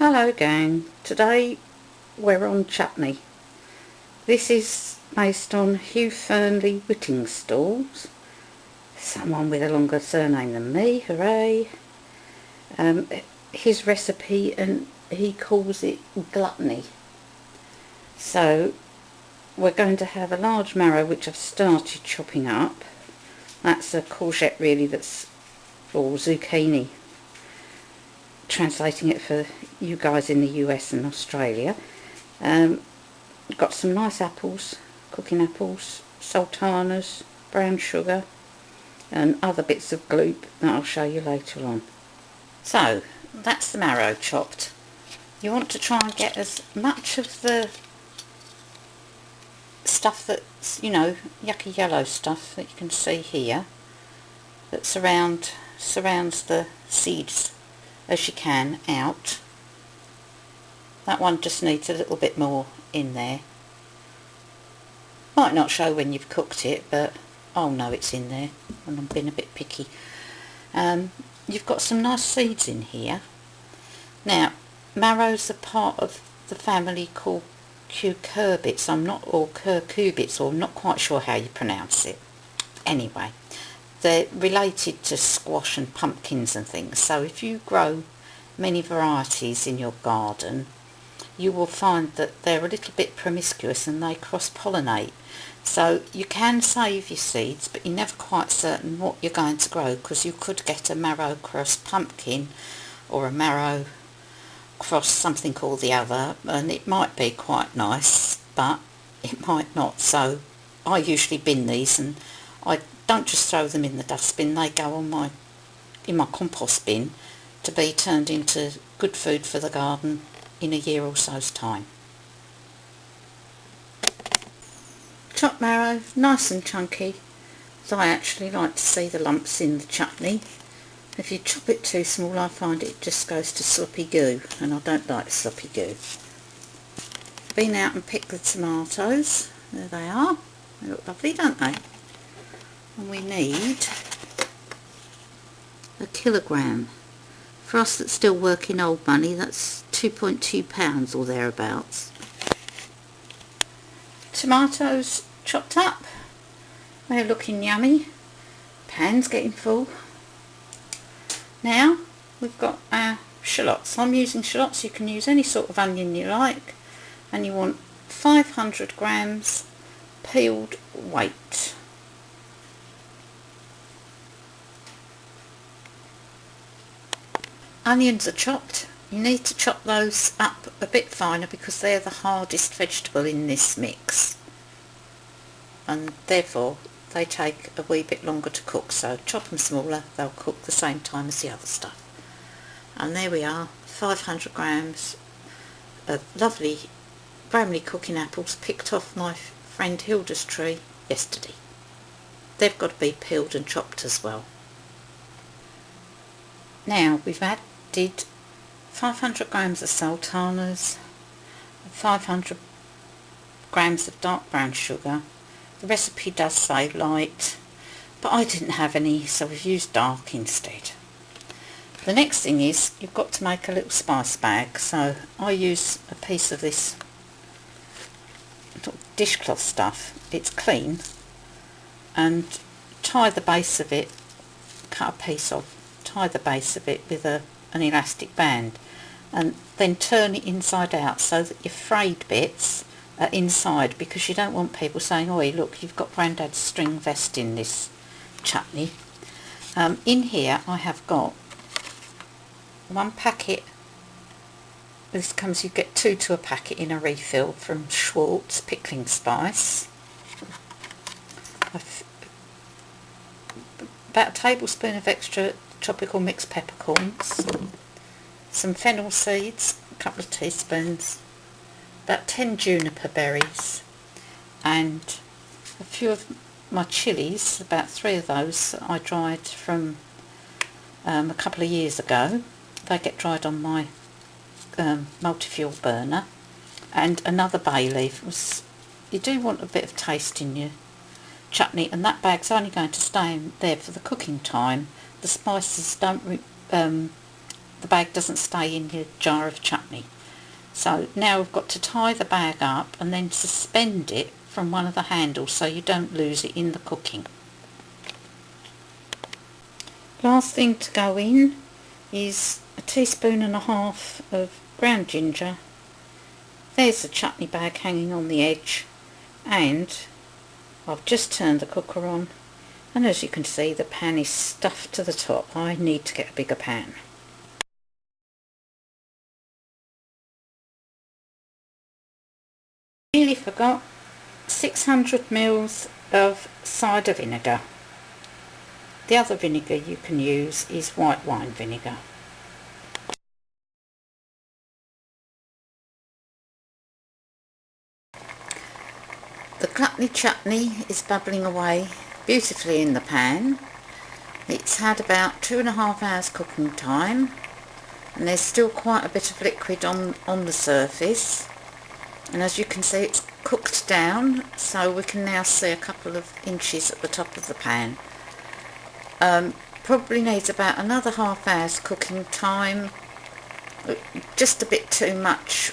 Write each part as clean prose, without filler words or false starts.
Hello gang, today we're on chutney. This is based on Hugh Fernley Whittingstall's, someone with a longer surname than me, hooray. His recipe, and he calls it gluttony. So we're going to have a large marrow which I've started chopping up. That's a courgette really, or zucchini, translating it for you guys in the US and Australia. Got some nice apples, cooking apples, sultanas, brown sugar and other bits of gloop that I'll show you later on. So that's the marrow chopped. You want to try and get as much of the stuff that's, yucky yellow stuff that you can see here, that surrounds the seeds as you can out. That one just needs a little bit more in there. Might not show when you've cooked it, but I'll know it's in there when I'm being a bit picky. You've got some nice seeds in here. Now, marrows are part of the family called cucurbits. Or curcubits, or I'm not quite sure how you pronounce it. Anyway, they're related to squash and pumpkins and things. So if you grow many varieties in your garden, you will find that they're a little bit promiscuous and they cross-pollinate. So you can save your seeds, but you're never quite certain what you're going to grow, because you could get a marrow cross pumpkin or a marrow cross something or the other, and it might be quite nice, but it might not. So I usually bin these, and I don't just throw them in the dustbin. They go on in my compost bin to be turned into good food for the garden in a year or so's time. Chopped marrow, nice and chunky, so I actually like to see the lumps in the chutney. If you chop it too small, I find it just goes to sloppy goo, and I don't like sloppy goo. Been out and picked the tomatoes. There they are. They look lovely, don't they? And we need a kilogram. For us that still work in old money, that's 2.2 pounds or thereabouts. Tomatoes chopped up. They're looking yummy. Pan's getting full. Now we've got our shallots. I'm using shallots. You can use any sort of onion you like. And you want 500 grams peeled weight. Onions are chopped. You need to chop those up a bit finer because they're the hardest vegetable in this mix, and therefore they take a wee bit longer to cook. So chop them smaller, they'll cook the same time as the other stuff. And there we are, 500 grams of lovely Bramley cooking apples picked off my friend Hilda's tree yesterday. They've got to be peeled and chopped as well. Now we've added 500 grams of sultanas, 500 grams of dark brown sugar. The recipe does say light, but I didn't have any, so we've used dark instead. The next thing is you've got to make a little spice bag, so I use a piece of this dishcloth stuff. It's clean, and tie the base of it, cut a piece off, tie the base of it with an elastic band, and then turn it inside out so that your frayed bits are inside, because you don't want people saying, "Oh, look, you've got Grandad's string vest in this chutney." In here I have got one packet. This comes, you get 2 to a packet in a refill from Schwartz pickling spice. About a tablespoon of extra tropical mixed peppercorns, some fennel seeds, a couple of teaspoons, about 10 juniper berries, and a few of my chilies, about 3 of those that I dried from a couple of years ago. They get dried on my multi-fuel burner, and another bay leaf. You do want a bit of taste in your chutney, and that bag's only going to stay in there for the cooking time. The spices don't, the bag doesn't stay in your jar of chutney chutney. So now we've got to tie the bag up and then suspend it from one of the handles so you don't lose it in the cooking. Last thing to go in is a teaspoon and a half of ground ginger. There's the chutney bag hanging on the edge, and I've just turned the cooker on, and as you can see the pan is stuffed to the top. I need to get a bigger pan. Nearly forgot, 600 ml of cider vinegar. The other vinegar you can use is white wine vinegar. The Glutney Chutney is bubbling away beautifully in the pan. It's had about 2.5 hours cooking time, and there's still quite a bit of liquid on the surface, and as you can see it's cooked down, so we can now see a couple of inches at the top of the pan. Probably needs about another half hour's cooking time. Just a bit too much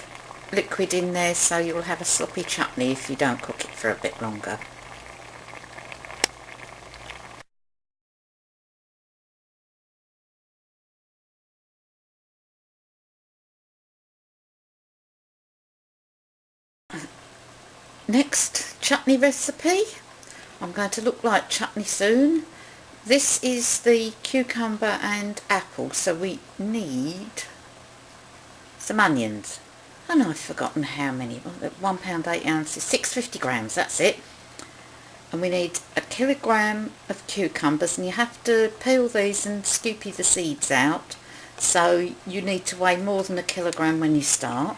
liquid in there, so you'll have a sloppy chutney if you don't cook it for a bit longer. Next chutney recipe. I'm going to look like chutney soon. This is the cucumber and apple, so we need some onions. And I've forgotten how many. £1 8 ounces, 650 grams, that's it. And we need 1 kilogram of cucumbers, and you have to peel these and scoopy the seeds out, so you need to weigh more than 1 kilogram when you start.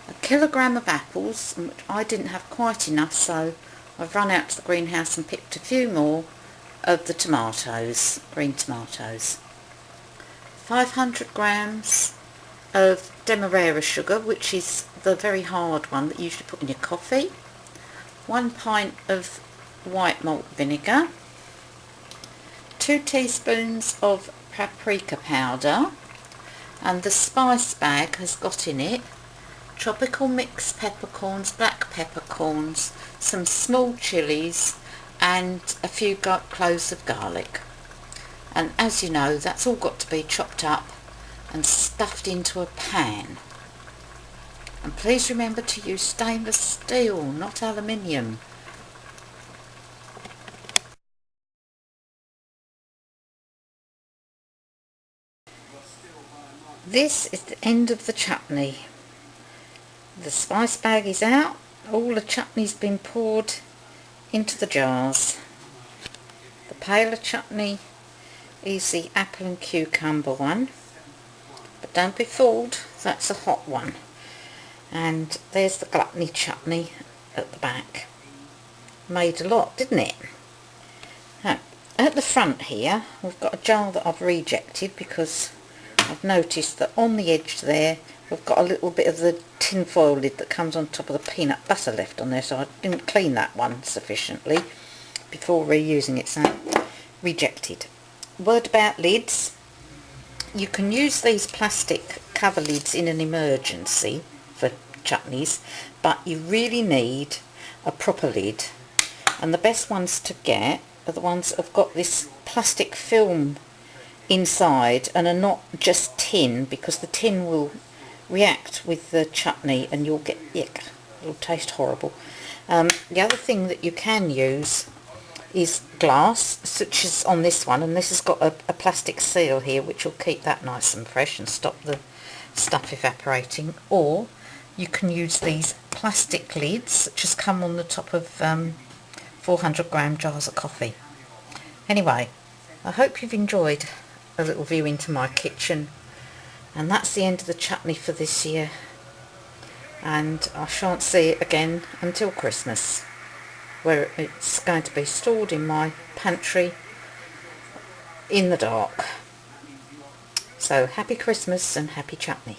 1 kilogram of apples, which I didn't have quite enough, so I've run out to the greenhouse and picked a few more of the tomatoes, green tomatoes. 500 grams of demerara sugar, which is the very hard one that you usually put in your coffee. 1 pint of white malt vinegar. 2 teaspoons of paprika powder, and the spice bag has got in it tropical mixed peppercorns, black peppercorns, some small chilies, and a few cloves of garlic. And as you know, that's all got to be chopped up and stuffed into a pan. And please remember to use stainless steel, not aluminium. This is the end of the chutney. The spice bag is out, all the chutney's been poured into the jars. The paler chutney is the apple and cucumber one, but don't be fooled, that's a hot one. And there's the Glutney Chutney at the back. Made a lot, didn't it? Now, at the front here we've got a jar that I've rejected because I've noticed that on the edge there we've got a little bit of the tin foil lid that comes on top of the peanut butter left on there, so I didn't clean that one sufficiently before reusing it, so rejected. Word about lids. You can use these plastic cover lids in an emergency for chutneys, but you really need a proper lid, and the best ones to get are the ones that have got this plastic film inside and are not just tin, because the tin will react with the chutney and you'll get ick. It'll taste horrible. The other thing that you can use is glass, such as on this one, and this has got a plastic seal here which will keep that nice and fresh and stop the stuff evaporating. Or you can use these plastic lids that just come on the top of 400 gram jars of coffee. Anyway, I hope you've enjoyed a little view into my kitchen, and that's the end of the chutney for this year, and I shan't see it again until Christmas, where it's going to be stored in my pantry in the dark. So happy Christmas and happy chutney.